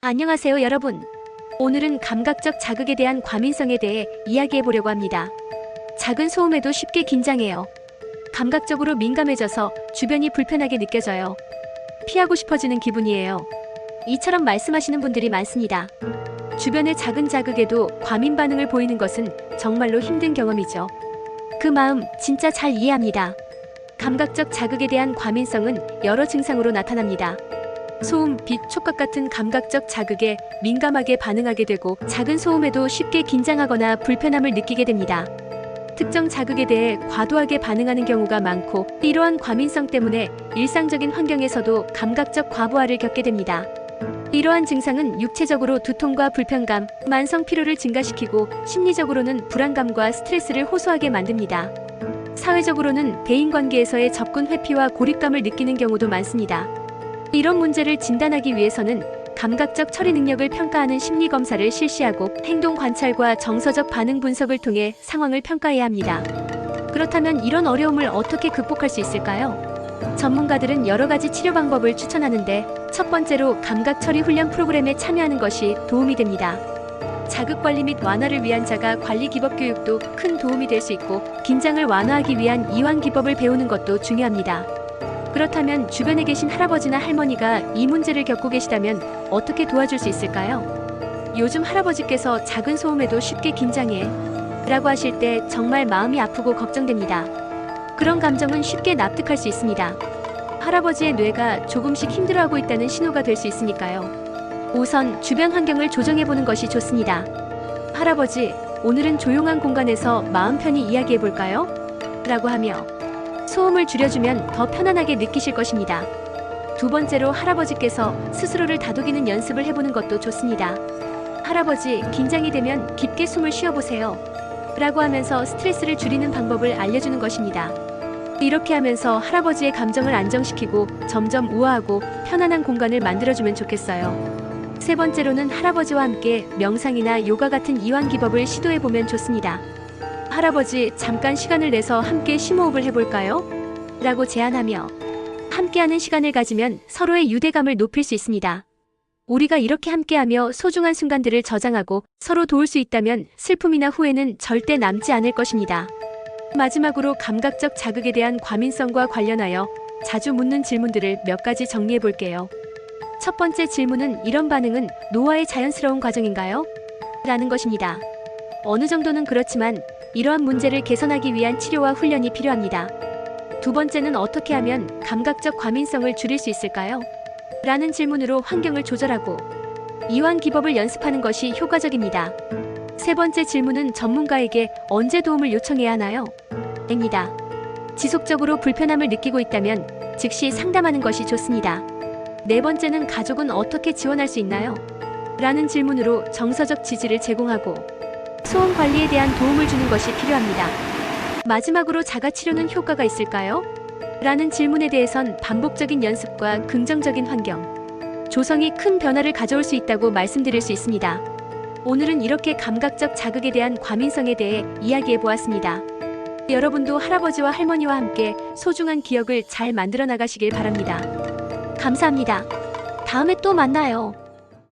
안녕하세요 여러분. 오늘은 감각적 자극에 대한 과민성에 대해 이야기해 보려고 합니다. 작은 소음에도 쉽게 긴장해요. 감각적으로 민감해져서 주변이 불편하게 느껴져요. 피하고 싶어지는 기분이에요. 이처럼 말씀하시는 분들이 많습니다. 주변의 작은 자극에도 과민 반응을 보이는 것은 정말로 힘든 경험이죠. 그 마음 진짜 잘 이해합니다. 감각적 자극에 대한 과민성은 여러 증상으로 나타납니다. 소음, 빛, 촉각 같은 감각적 자극에 민감하게 반응하게 되고 작은 소음에도 쉽게 긴장하거나 불편함을 느끼게 됩니다. 특정 자극에 대해 과도하게 반응하는 경우가 많고 이러한 과민성 때문에 일상적인 환경에서도 감각적 과부하를 겪게 됩니다. 이러한 증상은 육체적으로 두통과 불편감, 만성 피로를 증가시키고 심리적으로는 불안감과 스트레스를 호소하게 만듭니다. 사회적으로는 대인관계에서의 접근 회피와 고립감을 느끼는 경우도 많습니다. 이런 문제를 진단하기 위해서는 감각적 처리 능력을 평가하는 심리검사를 실시하고 행동 관찰과 정서적 반응 분석을 통해 상황을 평가해야 합니다. 그렇다면 이런 어려움을 어떻게 극복할 수 있을까요? 전문가들은 여러 가지 치료 방법을 추천하는데 첫 번째로 감각 처리 훈련 프로그램에 참여하는 것이 도움이 됩니다. 자극 관리 및 완화를 위한 자가 관리 기법 교육도 큰 도움이 될 수 있고 긴장을 완화하기 위한 이완 기법을 배우는 것도 중요합니다. 그렇다면 주변에 계신 할아버지나 할머니가 이 문제를 겪고 계시다면 어떻게 도와줄 수 있을까요? 요즘 할아버지께서 작은 소음에도 쉽게 긴장해 라고 하실 때 정말 마음이 아프고 걱정됩니다. 그런 감정은 쉽게 납득할 수 있습니다. 할아버지의 뇌가 조금씩 힘들어하고 있다는 신호가 될 수 있으니까요. 우선 주변 환경을 조정해보는 것이 좋습니다. 할아버지, 오늘은 조용한 공간에서 마음 편히 이야기해볼까요? 라고 하며 소음을 줄여주면 더 편안하게 느끼실 것입니다. 두 번째로 할아버지께서 스스로를 다독이는 연습을 해보는 것도 좋습니다. 할아버지, 긴장이 되면 깊게 숨을 쉬어보세요. 라고 하면서 스트레스를 줄이는 방법을 알려주는 것입니다. 이렇게 하면서 할아버지의 감정을 안정시키고 점점 우아하고 편안한 공간을 만들어주면 좋겠어요. 세 번째로는 할아버지와 함께 명상이나 요가 같은 이완 기법을 시도해보면 좋습니다. 할아버지, 잠깐 시간을 내서 함께 심호흡을 해볼까요? 라고 제안하며 함께하는 시간을 가지면 서로의 유대감을 높일 수 있습니다. 우리가 이렇게 함께하며 소중한 순간들을 저장하고 서로 도울 수 있다면 슬픔이나 후회는 절대 남지 않을 것입니다. 마지막으로 감각적 자극에 대한 과민성과 관련하여 자주 묻는 질문들을 몇 가지 정리해 볼게요. 첫 번째 질문은 이런 반응은 노화의 자연스러운 과정인가요? 라는 것입니다. 어느 정도는 그렇지만 이러한 문제를 개선하기 위한 치료와 훈련이 필요합니다. 두 번째는 어떻게 하면 감각적 과민성을 줄일 수 있을까요? 라는 질문으로 환경을 조절하고 이완 기법을 연습하는 것이 효과적입니다. 세 번째 질문은 전문가에게 언제 도움을 요청해야 하나요? 입니다. 지속적으로 불편함을 느끼고 있다면 즉시 상담하는 것이 좋습니다. 네 번째는 가족은 어떻게 지원할 수 있나요? 라는 질문으로 정서적 지지를 제공하고 소음 관리에 대한 도움을 주는 것이 필요합니다. 마지막으로 자가치료는 효과가 있을까요? 라는 질문에 대해선 반복적인 연습과 긍정적인 환경, 조성이 큰 변화를 가져올 수 있다고 말씀드릴 수 있습니다. 오늘은 이렇게 감각적 자극에 대한 과민성에 대해 이야기해 보았습니다. 여러분도 할아버지와 할머니와 함께 소중한 기억을 잘 만들어 나가시길 바랍니다. 감사합니다. 다음에 또 만나요.